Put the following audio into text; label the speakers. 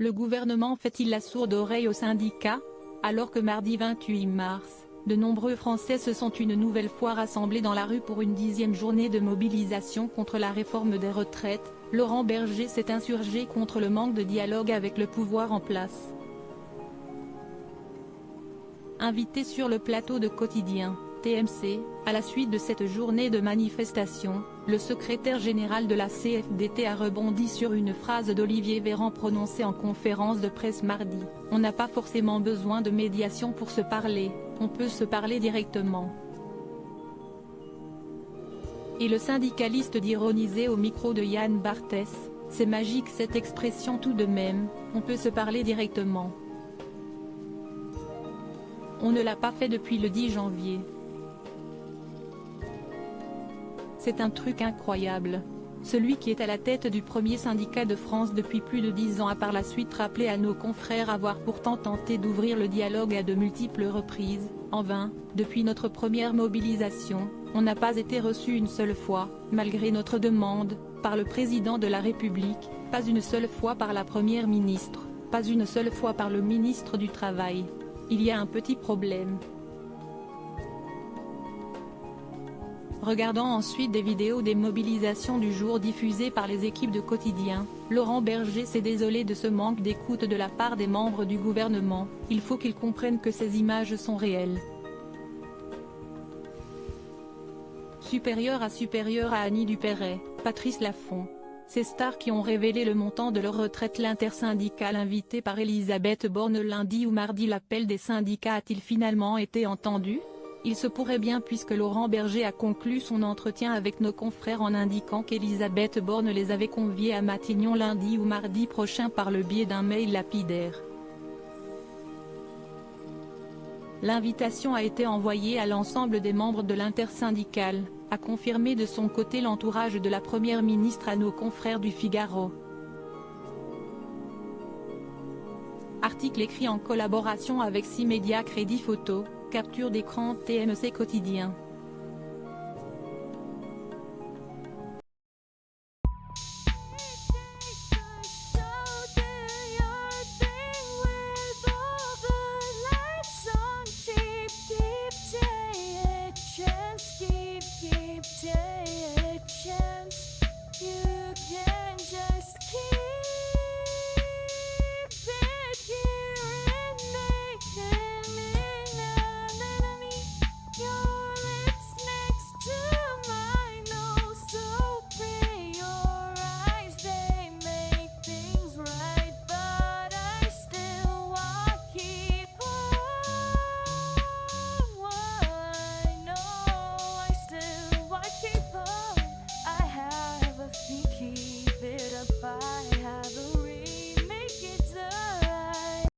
Speaker 1: Le gouvernement fait-il la sourde oreille aux syndicats? Alors que mardi 28 mars, de nombreux Français se sont une nouvelle fois rassemblés dans la rue pour une 10e journée de mobilisation contre la réforme des retraites, Laurent Berger s'est insurgé contre le manque de dialogue avec le pouvoir en place. Invité sur le plateau de Quotidien, TMC, à la suite de cette journée de manifestation, le secrétaire général de la CFDT a rebondi sur une phrase d'Olivier Véran prononcée en conférence de presse mardi: « On n'a pas forcément besoin de médiation pour se parler, on peut se parler directement ». Et le syndicaliste d'ironiser au micro de Yann Barthès: « C'est magique cette expression tout de même, on peut se parler directement. On ne l'a pas fait depuis le 10 janvier. C'est un truc incroyable. » Celui qui est à la tête du premier syndicat de France depuis plus de 10 ans a par la suite rappelé à nos confrères avoir pourtant tenté d'ouvrir le dialogue à de multiples reprises, en vain. Depuis notre première mobilisation, on n'a pas été reçu une seule fois, malgré notre demande, par le président de la République, pas une seule fois par la première ministre, pas une seule fois par le ministre du Travail. Il y a un petit problème. Regardant ensuite des vidéos des mobilisations du jour diffusées par les équipes de Quotidien, Laurent Berger s'est désolé de ce manque d'écoute de la part des membres du gouvernement. Il faut qu'ils comprennent que ces images sont réelles. Supérieur à Annie Dupéret, Patrice Laffont. Ces stars qui ont révélé le montant de leur retraite. L'intersyndicale invité par Elisabeth Borne lundi ou mardi. L'appel des syndicats a-t-il finalement été entendu? Il se pourrait bien, puisque Laurent Berger a conclu son entretien avec nos confrères en indiquant qu'Elisabeth Borne les avait conviés à Matignon lundi ou mardi prochain par le biais d'un mail lapidaire. L'invitation a été envoyée à l'ensemble des membres de l'intersyndicale, a confirmé de son côté l'entourage de la Première ministre à nos confrères du Figaro. Article écrit en collaboration avec 6 médias. Crédit photo, capture d'écran TMC Quotidien.